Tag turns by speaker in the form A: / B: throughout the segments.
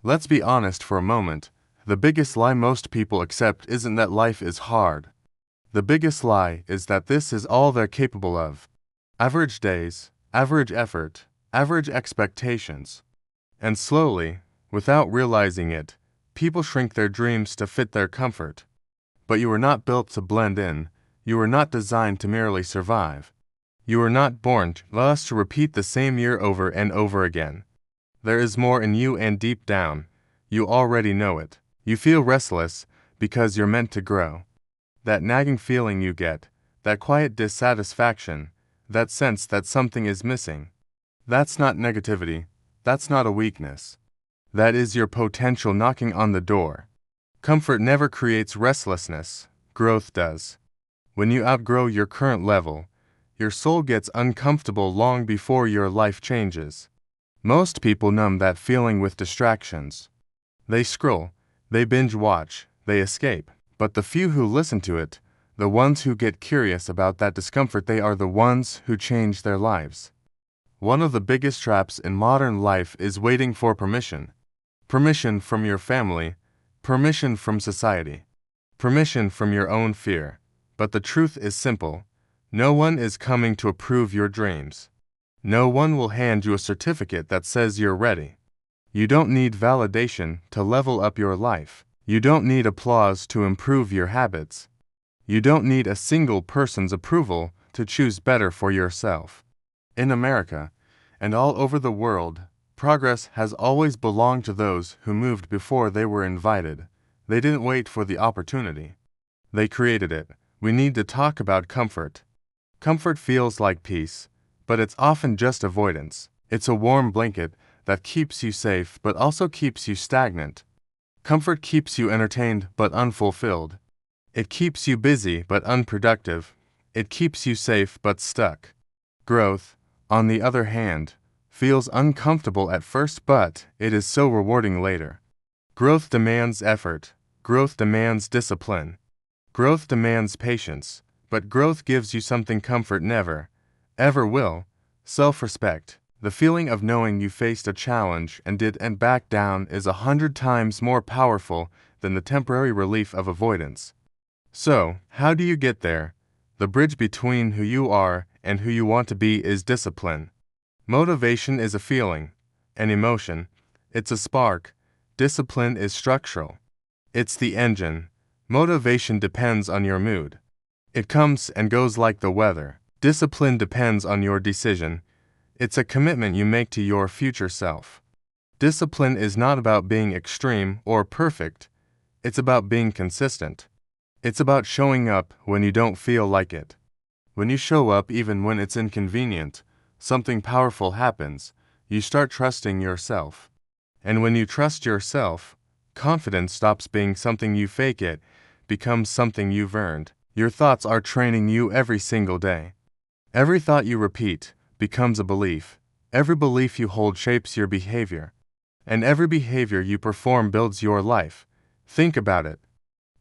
A: Let's be honest for a moment. The biggest lie most people accept isn't that life is hard. The biggest lie is that this is all they're capable of. Average days, average effort, average expectations. And slowly, without realizing it, people shrink their dreams to fit their comfort. But you were not built to blend in. You were not designed to merely survive. You were not born just to repeat the same year over and over again. There is more in you, and deep down, you already know it. You feel restless because you're meant to grow. That nagging feeling you get, that quiet dissatisfaction, that sense that something is missing. That's not negativity. That's not a weakness. That is your potential knocking on the door. Comfort never creates restlessness. Growth does. When you outgrow your current level, your soul gets uncomfortable long before your life changes. Most people numb that feeling with distractions. They scroll, they binge watch, they escape. But the few who listen to it, the ones who get curious about that discomfort, they are the ones who change their lives. One of the biggest traps in modern life is waiting for permission. Permission from your family, permission from society, permission from your own fear. But the truth is simple. No one is coming to approve your dreams. No one will hand you a certificate that says you're ready. You don't need validation to level up your life. You don't need applause to improve your habits. You don't need a single person's approval to choose better for yourself. In America, and all over the world, progress has always belonged to those who moved before they were invited. They didn't wait for the opportunity. They created it. We need to talk about comfort. Comfort feels like peace, but it's often just avoidance. It's a warm blanket that keeps you safe but also keeps you stagnant. Comfort keeps you entertained but unfulfilled. It keeps you busy but unproductive. It keeps you safe but stuck. Growth, on the other hand, feels uncomfortable at first, but it is so rewarding later. Growth demands effort. Growth demands discipline. Growth demands patience. But growth gives you something comfort never, ever will: self-respect. The feeling of knowing you faced a challenge and back down is 100 times more powerful than the temporary relief of avoidance. So, how do you get there? The bridge between who you are and who you want to be is discipline. Motivation is a feeling, an emotion. It's a spark. Discipline is structural. It's the engine. Motivation depends on your mood. It comes and goes like the weather. Discipline depends on your decision. It's a commitment you make to your future self. Discipline is not about being extreme or perfect. It's about being consistent. It's about showing up when you don't feel like it. When you show up even when it's inconvenient, something powerful happens. You start trusting yourself. And when you trust yourself, confidence stops being something you fake, it becomes something you've earned. Your thoughts are training you every single day. Every thought you repeat becomes a belief. Every belief you hold shapes your behavior. And every behavior you perform builds your life. Think about it.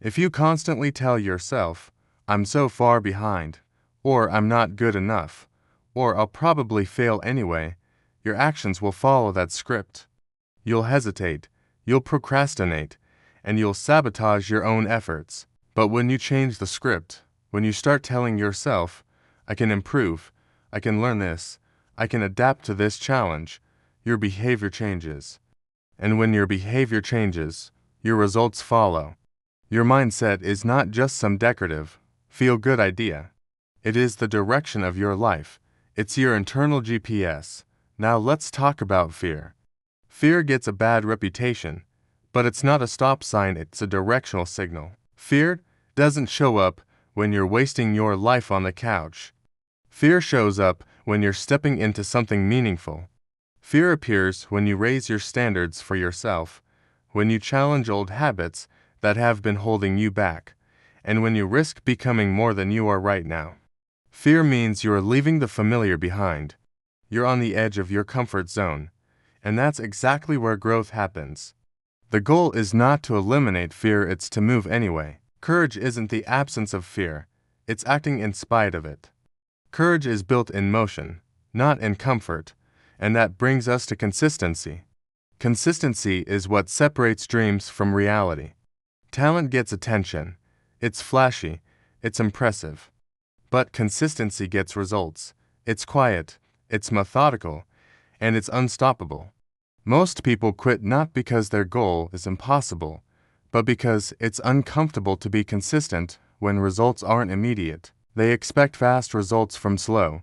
A: If you constantly tell yourself, "I'm so far behind," or "I'm not good enough," or "I'll probably fail anyway," your actions will follow that script. You'll hesitate, you'll procrastinate, and you'll sabotage your own efforts. But when you change the script, when you start telling yourself, "I can improve, I can learn this, I can adapt to this challenge," your behavior changes. And when your behavior changes, your results follow. Your mindset is not just some decorative, feel-good idea. It is the direction of your life. It's your internal GPS. Now let's talk about fear. Fear gets a bad reputation, but it's not a stop sign, it's a directional signal. Fear doesn't show up when you're wasting your life on the couch. Fear shows up when you're stepping into something meaningful. Fear appears when you raise your standards for yourself, when you challenge old habits that have been holding you back, and when you risk becoming more than you are right now. Fear means you are leaving the familiar behind. You're on the edge of your comfort zone, and that's exactly where growth happens. The goal is not to eliminate fear, it's to move anyway. Courage isn't the absence of fear, it's acting in spite of it. Courage is built in motion, not in comfort, and that brings us to consistency. Consistency is what separates dreams from reality. Talent gets attention. It's flashy. It's impressive. But consistency gets results. It's quiet. It's methodical. And it's unstoppable. Most people quit not because their goal is impossible, but because it's uncomfortable to be consistent when results aren't immediate. They expect fast results from slow,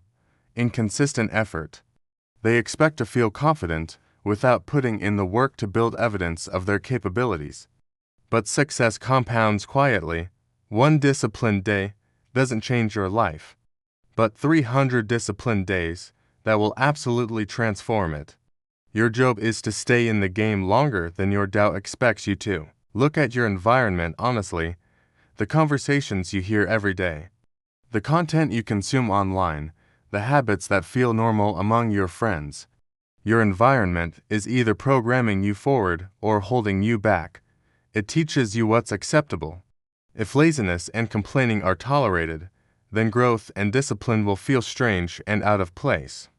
A: inconsistent effort. They expect to feel confident without putting in the work to build evidence of their capabilities. But success compounds quietly. One disciplined day doesn't change your life, but 300 disciplined days that will absolutely transform it. Your job is to stay in the game longer than your doubt expects you to. Look at your environment honestly, the conversations you hear every day, the content you consume online, the habits that feel normal among your friends. Your environment is either programming you forward or holding you back. It teaches you what's acceptable. If laziness and complaining are tolerated, then growth and discipline will feel strange and out of place.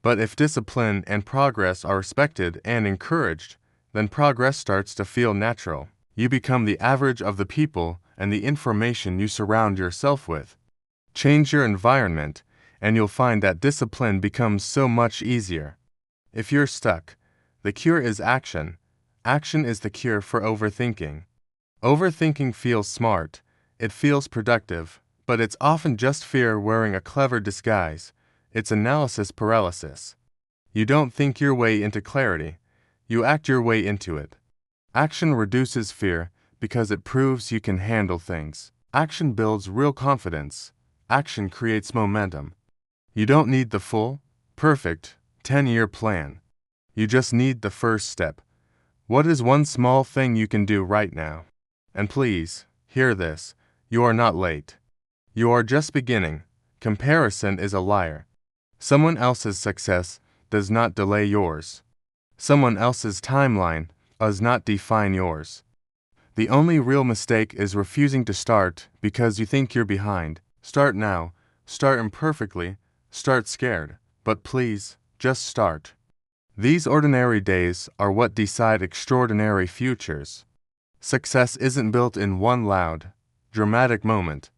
A: But if discipline and progress are respected and encouraged, then progress starts to feel natural. You become the average of the people and the information you surround yourself with. Change your environment, and you'll find that discipline becomes so much easier. If you're stuck, the cure is action. Action is the cure for overthinking. Overthinking feels smart, it feels productive, but it's often just fear wearing a clever disguise. It's analysis paralysis. You don't think your way into clarity, you act your way into it. Action reduces fear because it proves you can handle things. Action builds real confidence. Action creates momentum. You don't need the full, perfect, 10-year plan. You just need the first step. What is one small thing you can do right now? And please, hear this, you are not late. You are just beginning. Comparison is a liar. Someone else's success does not delay yours. Someone else's timeline does not define yours. The only real mistake is refusing to start because you think you're behind. Start now. Start imperfectly. Start scared. But please, just start. These ordinary days are what decide extraordinary futures. Success isn't built in one loud, dramatic moment.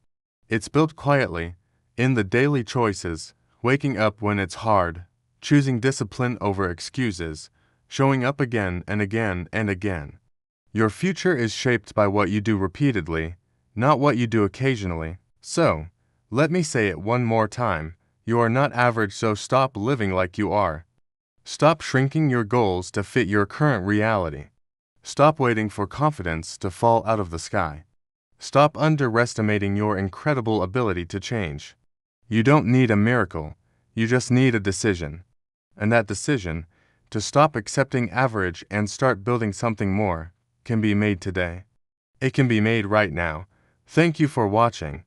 A: It's built quietly, in the daily choices, waking up when it's hard, choosing discipline over excuses, showing up again and again and again. Your future is shaped by what you do repeatedly, not what you do occasionally. So, let me say it one more time. You are not average, so stop living like you are. Stop shrinking your goals to fit your current reality. Stop waiting for confidence to fall out of the sky. Stop underestimating your incredible ability to change. You don't need a miracle, you just need a decision. And that decision, to stop accepting average and start building something more, can be made today. It can be made right now. Thank you for watching.